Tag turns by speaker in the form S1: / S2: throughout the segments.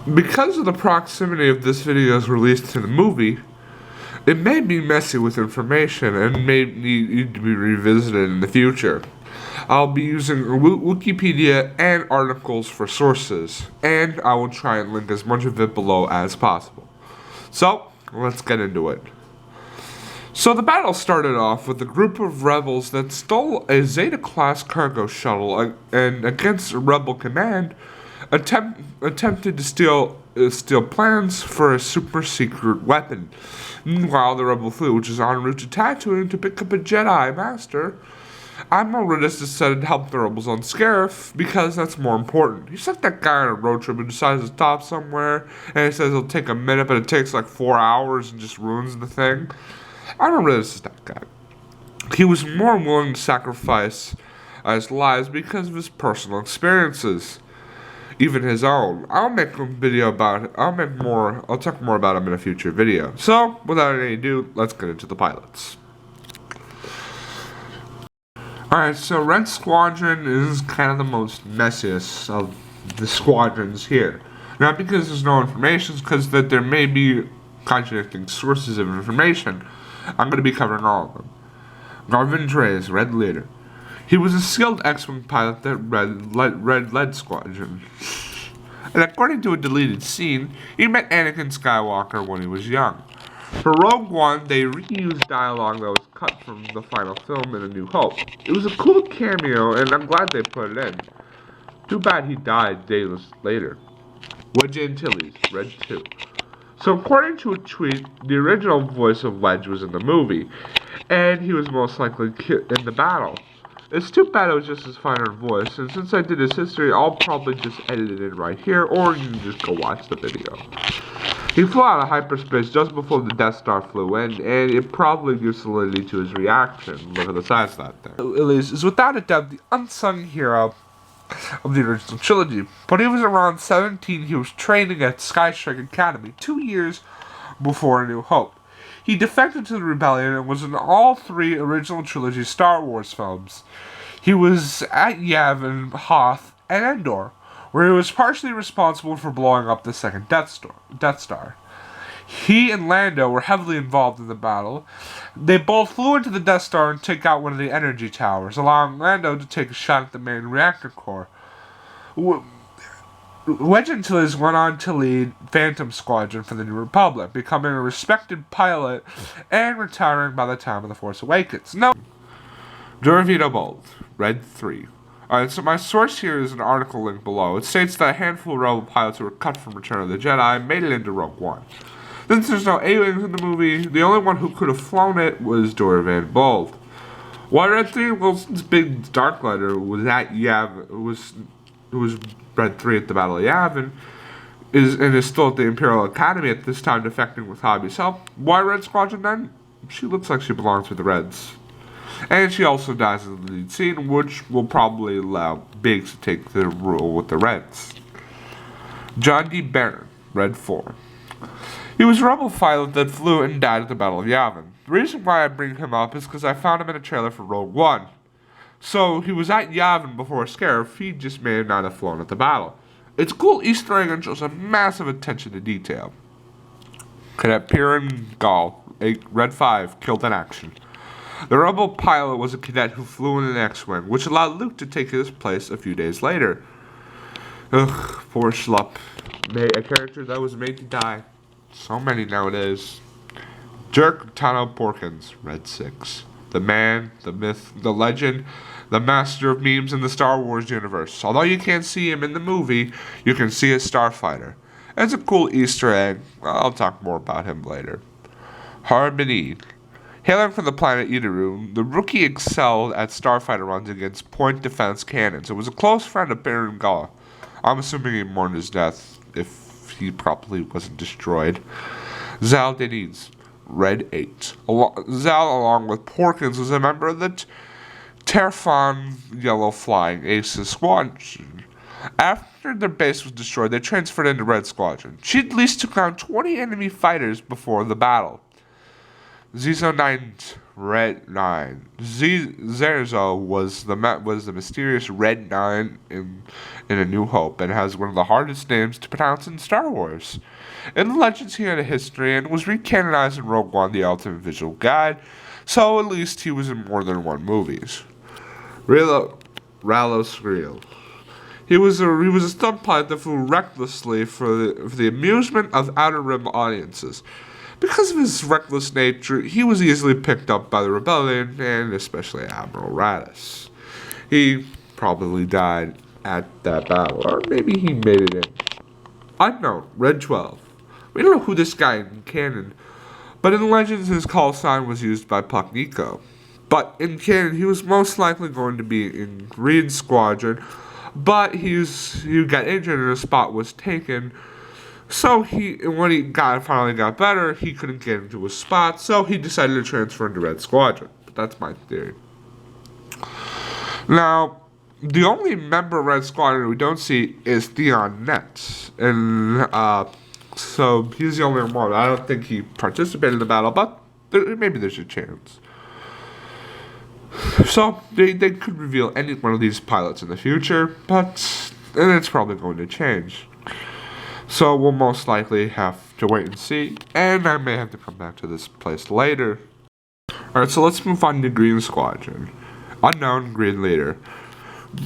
S1: Because of the proximity of this video's release to the movie, it may be messy with information and may need to be revisited in the future. I'll be using Wikipedia and articles for sources, and I will try and link as much of it below as possible. So, let's get into it. So the battle started off with a group of rebels that stole a Zeta-class cargo shuttle and against a rebel command, attempted to steal plans for a super-secret weapon. Meanwhile, the rebel fleet, which is en route to Tatooine to pick up a Jedi Master, Admiral Ridis decided to help the rebels on Scarif because that's more important. He's like that guy on a road trip who decides to stop somewhere and he says it'll take a minute, but it takes like 4 hours and just ruins the thing. Admiral Ridis is that guy. He was more willing to sacrifice his lives because of his personal experiences, even his own. I'll make a video about it. I'll talk more about him in a future video. So, without any ado, let's get into the pilots. Alright, so Red Squadron is kind of the most messiest of the squadrons here. Not because there's no information, it's because that there may be contradicting sources of information. I'm going to be covering all of them. Garvin Dre's Red Leader. He was a skilled X-Wing pilot that led Squadron. And according to a deleted scene, he met Anakin Skywalker when he was young. For Rogue One, they reused dialogue that was cut from the final film in A New Hope. It was a cool cameo, and I'm glad they put it in. Too bad he died days later. Wedge Antilles, Red 2. So according to a tweet, the original voice of Wedge was in the movie, and he was most likely killed in the battle. It's too bad it was just his final voice, and since I did his history, I'll probably just edit it in right here, or you can just go watch the video. He flew out of hyperspace just before the Death Star flew in, and it probably gives solidity to his reaction. Look at the size of that thing. Illy's is without a doubt the unsung hero of the original trilogy. When he was around 17, he was training at Skystrike Academy 2 years before A New Hope. He defected to the rebellion and was in all 3 original trilogy Star Wars films. He was at Yavin, Hoth, and Endor, where he was partially responsible for blowing up the second Death Star. He and Lando were heavily involved in the battle. They both flew into the Death Star and took out one of the energy towers, allowing Lando to take a shot at the main reactor core. Wedge Antilles went on to lead Phantom Squadron for the New Republic, becoming a respected pilot and retiring by the time of The Force Awakens. No. Joravito Bold, Red 3. Alright, so my source here is an article linked below. It states that a handful of rebel pilots who were cut from Return of the Jedi made it into Rogue One. Since there's no A-Wings in the movie, the only one who could have flown it was Joravito Bold. Why Red 3? Well, since Big Darklighter was at Yavin, was Red 3 at the Battle of Yavin, is still at the Imperial Academy at this time, defecting with Hobby's help. Why Red Squadron then? She looks like she belongs with the Reds. And she also dies in the lead scene, which will probably allow Biggs to take the role with the Reds. John D. Barron, Red 4. He was a rebel pilot that flew and died at the Battle of Yavin. The reason why I bring him up is because I found him in a trailer for Rogue One. So he was at Yavin before Scarif, he just may not have flown at the battle. It's a cool Easter egg and shows a massive attention to detail. Cadet Piran Gall, Red 5, killed in action. The rebel pilot was a cadet who flew in an X-Wing, which allowed Luke to take his place a few days later. Ugh, poor schlup. A character that was made to die. So many nowadays. Jerk Tano Porkins, Red 6. The man, the myth, the legend, the master of memes in the Star Wars universe. Although you can't see him in the movie, you can see his starfighter. It's a cool Easter egg. I'll talk more about him later. Harbin. Hailing from the planet Idaru, the rookie excelled at starfighter runs against point defense cannons. It was a close friend of Baron Gala. I'm assuming he mourned his death if he probably wasn't destroyed. Zal Deniz, Red 8. Zal, along with Porkins, was a member of the Terfon Yellow Flying Aces Squadron. After their base was destroyed, they transferred into Red Squadron. She at least took down 20 enemy fighters before the battle. Zizo 9's Red 9. Zerzo was the mysterious Red 9 in A New Hope and has one of the hardest names to pronounce in Star Wars. In the Legends, he had a history and was recanonized in Rogue One, the Ultimate Visual Guide, so at least he was in more than one movies. Ralo Skrill. He was a stunt pilot that flew recklessly for the amusement of Outer Rim audiences. Because of his reckless nature, he was easily picked up by the rebellion, and especially Admiral Raddus. He probably died at that battle, or maybe he made it in. Unknown, Red 12. We don't know who this guy in canon, but in Legends his call sign was used by Puck Nico. But in canon, he was most likely going to be in Green Squadron, but he got injured and his spot was taken. So when he finally got better, he couldn't get into his spot, so he decided to transfer into Red Squadron. But that's my theory. Now, the only member of Red Squadron we don't see is Theon Netz, and so he's the only one. I don't think he participated in the battle, but maybe there's a chance. So they could reveal any one of these pilots in the future, and it's probably going to change. So we'll most likely have to wait and see, and I may have to come back to this place later. Alright, so let's move on to Green Squadron. Unknown Green Leader.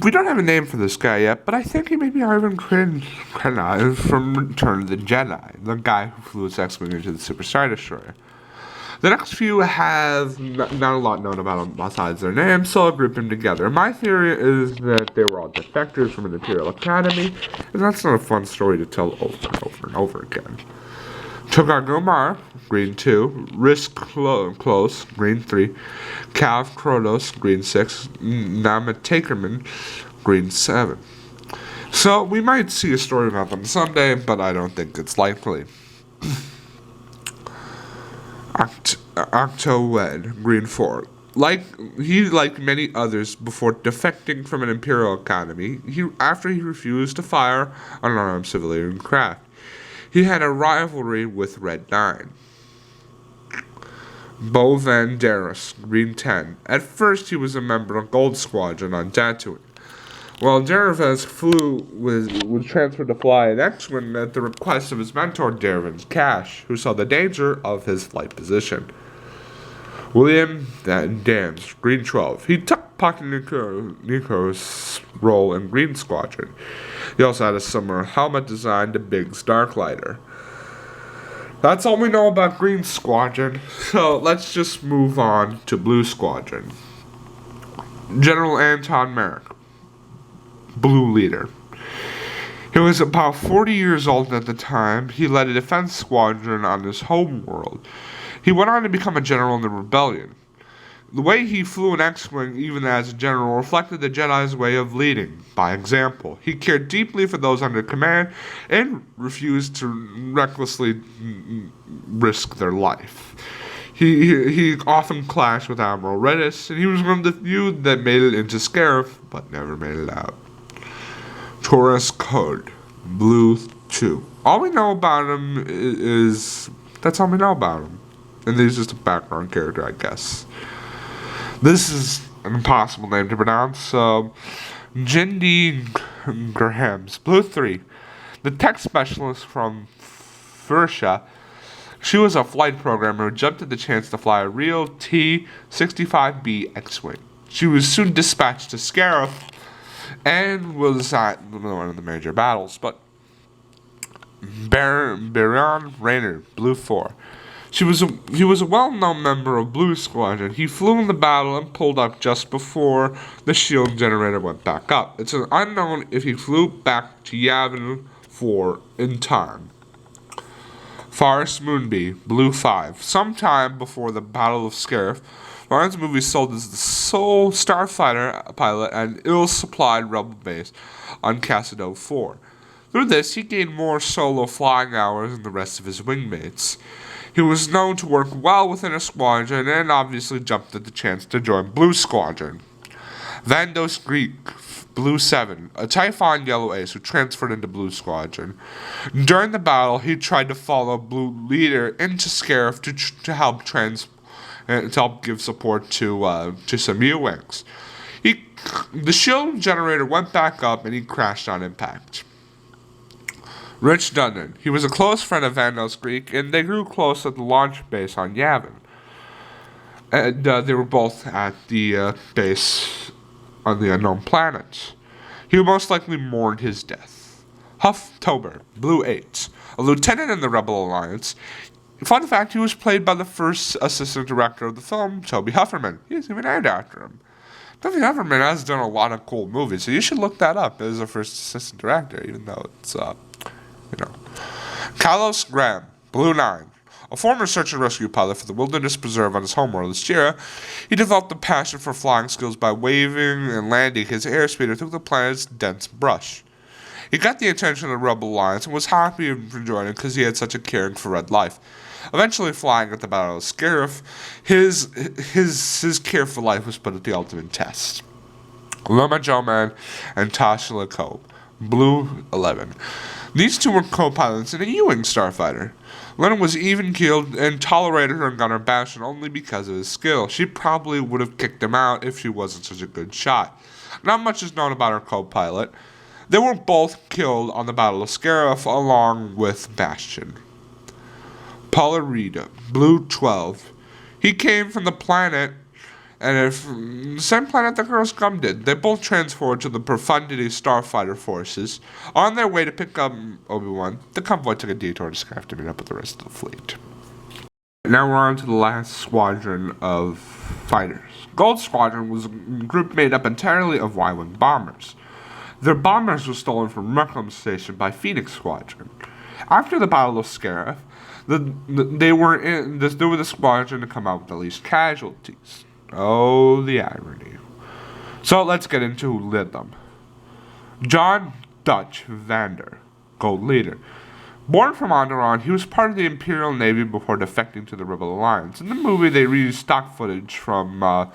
S1: We don't have a name for this guy yet, but I think he may be Ivan Krenai from Return of the Jedi, the guy who flew his X-Wing into the Super Star Destroyer. The next few have not a lot known about them besides their names, so I'll group them together. My theory is that they were all defectors from an Imperial Academy, and that's not a fun story to tell over and over and over again. Togar Gomar, Green 2, Risk Close, Green 3, Cav Kronos, Green 6, Nama Takerman, Green 7. So we might see a story about them someday, but I don't think it's likely. Octowed, Green 4. Like many others before defecting from an Imperial Academy, after he refused to fire on unarmed civilian craft, he had a rivalry with Red 9. Bo Van Darus, Green 10. At first he was a member of Gold Squadron on Tatooine. While Derivan's was transferred to fly an X-Wing at the request of his mentor Derivan's Cash, who saw the danger of his flight position. William Dams, Green 12. He took Puck Nico's role in Green Squadron. He also had a similar helmet design to Biggs Darklighter. That's all we know about Green Squadron, so let's just move on to Blue Squadron. General Anton Merrick, Blue Leader. He was about 40 years old at the time. He led a defense squadron on his home world. He went on to become a general in the rebellion. The way he flew an X-Wing, even as a general, reflected the Jedi's way of leading, by example. He cared deeply for those under command and refused to recklessly risk their life. He often clashed with Admiral Raddus, and he was one of the few that made it into Scarif, but never made it out. Taurus Code, Blue 2. All we know about him that's all we know about him. And he's just a background character, I guess. This is an impossible name to pronounce, so Jindy Grahams, Blue 3. The tech specialist from Fursha. She was a flight programmer who jumped at the chance to fly a real T-65B X-Wing. She was soon dispatched to Scarif and was at one of the major battles, but Baron Raynor, Blue 4. He was a well-known member of Blue Squadron. He flew in the battle and pulled up just before the shield generator went back up. It's unknown if he flew back to Yavin 4 in time. Forrest Moonby, Blue 5. Sometime before the Battle of Scarif, Barnes' movie sold as the sole starfighter pilot at an ill-supplied rebel base on Casado 4. Through this, he gained more solo flying hours than the rest of his wingmates. He was known to work well within a squadron and obviously jumped at the chance to join Blue Squadron. Vandos Greek, Blue 7, a Typhon Yellow Ace who transferred into Blue Squadron. During the battle, he tried to follow Blue Leader into Scarif to help transport to help give support to some U-wings. The shield generator went back up and he crashed on impact. Rich Dundon. He was a close friend of Vandals Greek, and they grew close at the launch base on Yavin. And they were both at the base on the unknown planet. He most likely mourned his death. Huff Tober, Blue 8, a lieutenant in the Rebel Alliance. Fun fact, he was played by the first assistant director of the film, Toby Hufferman. He's even named after him. Toby Hufferman has done a lot of cool movies, so you should look that up as a first assistant director, even though it's, Carlos Graham, Blue 9. A former search and rescue pilot for the Wilderness Preserve on his homeworld, Astera, he developed a passion for flying skills by waving and landing his airspeeder through the planet's dense brush. He got the attention of the Rebel Alliance and was happy for joining because he had such a caring for red life. Eventually flying at the Battle of Scarif, his care for life was put at the ultimate test. Loma Joman and Tasha LeCobe, Blue 11. These two were co-pilots in a U-wing starfighter. Lennon was even-keeled and tolerated her gunner Bastion only because of his skill. She probably would have kicked him out if she wasn't such a good shot. Not much is known about her co-pilot. They were both killed on the Battle of Scarif along with Bastion. Polarita, Blue 12. He came from the planet, and the same planet that Girl Scum did. They both transferred to the Profundity Starfighter forces. On their way to pick up Obi-Wan, the convoy took a detour to Scarif to meet up with the rest of the fleet. Now we're on to the last squadron of fighters. Gold Squadron was a group made up entirely of Y-wing bombers. Their bombers were stolen from Reclam Station by Phoenix Squadron. After the Battle of Scarif, they were the squadron to come out with the least casualties. Oh, the irony. So let's get into who led them. John Dutch Vander, Gold Leader. Born from Onderon, he was part of the Imperial Navy before defecting to the Rebel Alliance. In the movie, they reused stock footage from A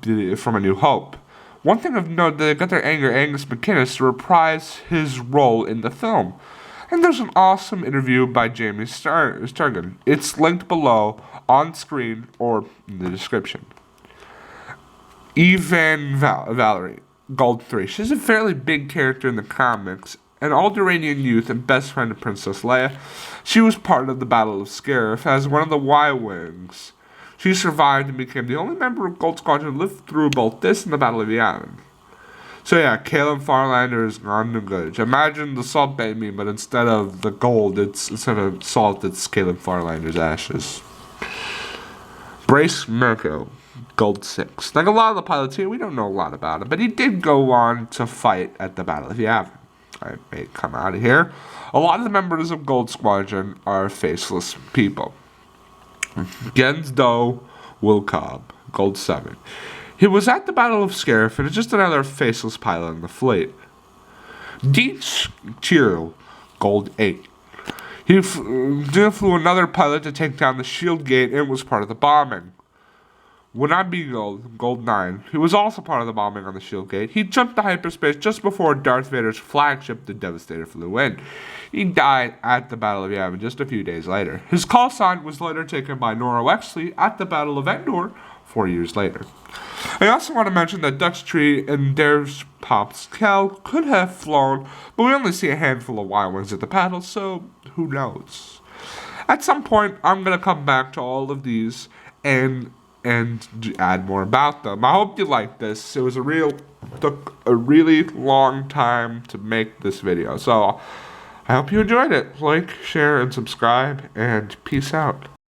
S1: New Hope. One thing of note, they got their Angus McInnes to reprise his role in the film. And there's an awesome interview by Jamie Sturgeon. It's linked below, on screen, or in the description. Evan Valerie, Gold 3. She's a fairly big character in the comics, an Alderaanian youth and best friend of Princess Leia. She was part of the Battle of Scarif as one of the Y-Wings. She survived and became the only member of Gold Squadron to live through both this and the Battle of Yavin. So yeah, Caleb Farlander is gone to good. Imagine the Salt Bay meme, but instead of the gold, instead of salt, it's Caleb Farlander's ashes. Brace Merkel, Gold 6. Like a lot of the pilots here, we don't know a lot about him, but he did go on to fight at the Battle of Yavin. I may come out of here. A lot of the members of Gold Squadron are faceless people. Gens Do Wilcob, Gold 7. He was at the Battle of Scarif and is just another faceless pilot in the fleet. Dietz Tiro, Gold 8. He flew another pilot to take down the shield gate and was part of the bombing. Wanabe Gold 9. He was also part of the bombing on the shield gate. He jumped to hyperspace just before Darth Vader's flagship, the Devastator, flew in. He died at the Battle of Yavin just a few days later. His call sign was later taken by Nora Wexley at the Battle of Endor 4 years later. I also want to mention that Dutch Tree and Derv's Pops Cal could have flown, but we only see a handful of Y-Wings at the battle, so who knows. At some point, I'm going to come back to all of these and add more about them. I hope you liked this. It took a really long time to make this video, so I hope you enjoyed it. Like, share, and subscribe, and peace out.